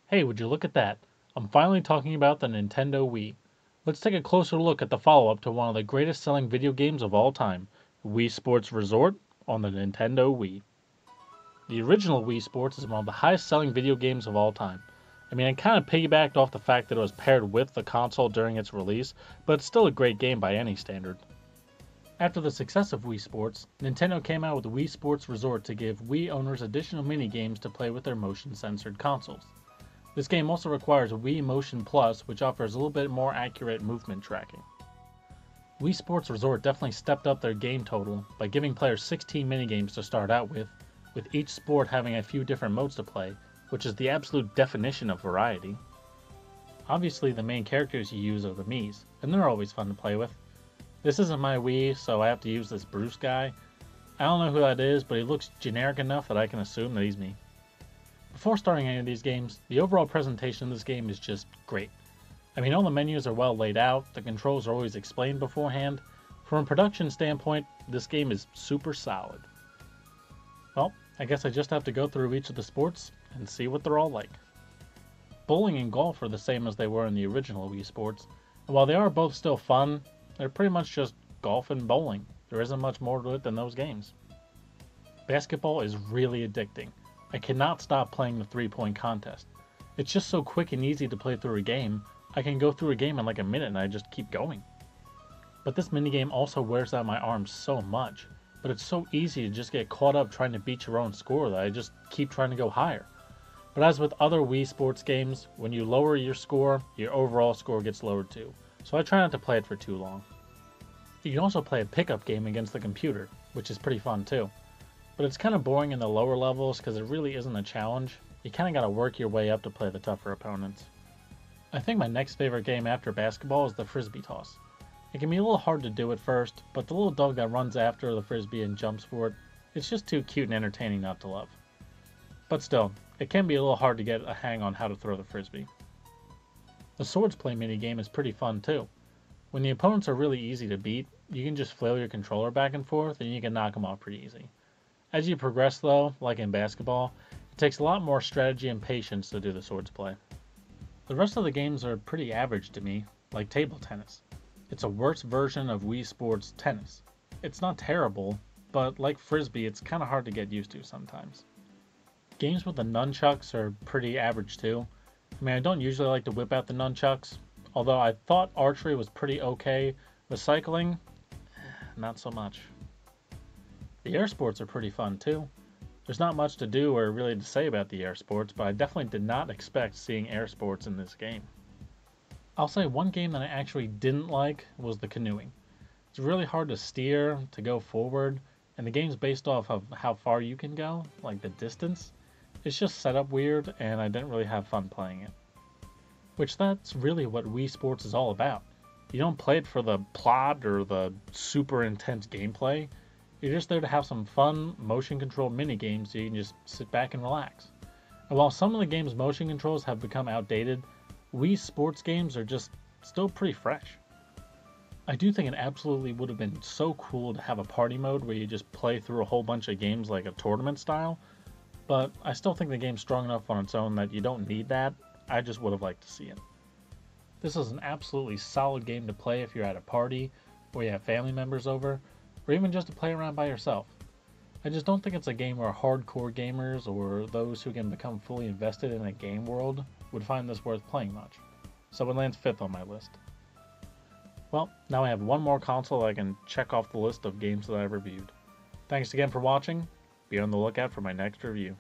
Hey, would you look at that? I'm finally talking about the Nintendo Wii. Let's take a closer look at the follow-up to one of the greatest selling video games of all time, Wii Sports Resort on the Nintendo Wii. The original Wii Sports is one of the highest selling video games of all time. I mean, it kind of piggybacked off the fact that it was paired with the console during its release, but it's still a great game by any standard. After the success of Wii Sports, Nintendo came out with Wii Sports Resort to give Wii owners additional mini-games to play with their motion-censored consoles. This game also requires Wii MotionPlus, which offers a little bit more accurate movement tracking. Wii Sports Resort definitely stepped up their game total by giving players 16 minigames to start out with each sport having a few different modes to play, which is the absolute definition of variety. Obviously, the main characters you use are the Miis, and they're always fun to play with. This isn't my Wii, so I have to use this Bruce guy. I don't know who that is, but he looks generic enough that I can assume that he's me. Before starting any of these games, the overall presentation of this game is just great. I mean, all the menus are well laid out, the controls are always explained beforehand. From a production standpoint, this game is super solid. Well, I guess I just have to go through each of the sports and see what they're all like. Bowling and golf are the same as they were in the original Wii Sports, and while they are both still fun, they're pretty much just golf and bowling. There isn't much more to it than those games. Basketball is really addicting. I cannot stop playing the 3-point contest. It's just so quick and easy to play through a game. I can go through a game in like a minute and I just keep going. But this minigame also wears out my arms so much. But it's so easy to just get caught up trying to beat your own score that I just keep trying to go higher. But as with other Wii Sports games, when you lower your score, your overall score gets lowered too. So I try not to play it for too long. You can also play a pickup game against the computer, which is pretty fun too. But it's kind of boring in the lower levels because it really isn't a challenge. You kind of got to work your way up to play the tougher opponents. I think my next favorite game after basketball is the frisbee toss. It can be a little hard to do at first, but the little dog that runs after the frisbee and jumps for it, it's just too cute and entertaining not to love. But still, it can be a little hard to get a hang on how to throw the frisbee. The swordsplay minigame is pretty fun too. When the opponents are really easy to beat, you can just flail your controller back and forth and you can knock them off pretty easy. As you progress though, like in basketball, it takes a lot more strategy and patience to do the swordsplay. The rest of the games are pretty average to me, like table tennis. It's a worse version of Wii Sports Tennis. It's not terrible, but like frisbee, it's kind of hard to get used to sometimes. Games with the nunchucks are pretty average too. I mean, I don't usually like to whip out the nunchucks, although I thought archery was pretty okay. With cycling, not so much. The air sports are pretty fun too. There's not much to do or really to say about the air sports, but I definitely did not expect seeing air sports in this game. I'll say one game that I actually didn't like was the canoeing. It's really hard to steer, to go forward, and the game's based off of how far you can go, like the distance. It's just set up weird, and I didn't really have fun playing it. Which that's really what Wii Sports is all about. You don't play it for the plot or the super intense gameplay. You're just there to have some fun, motion-controlled mini-games so you can just sit back and relax. And while some of the game's motion controls have become outdated, Wii Sports games are just still pretty fresh. I do think it absolutely would have been so cool to have a party mode where you just play through a whole bunch of games like a tournament style, but I still think the game's strong enough on its own that you don't need that. I just would have liked to see it. This is an absolutely solid game to play if you're at a party, or you have family members over, or even just to play around by yourself. I just don't think it's a game where hardcore gamers or those who can become fully invested in a game world would find this worth playing much. So it lands 5th on my list. Well, now I have one more console I can check off the list of games that I've reviewed. Thanks again for watching. Be on the lookout for my next review.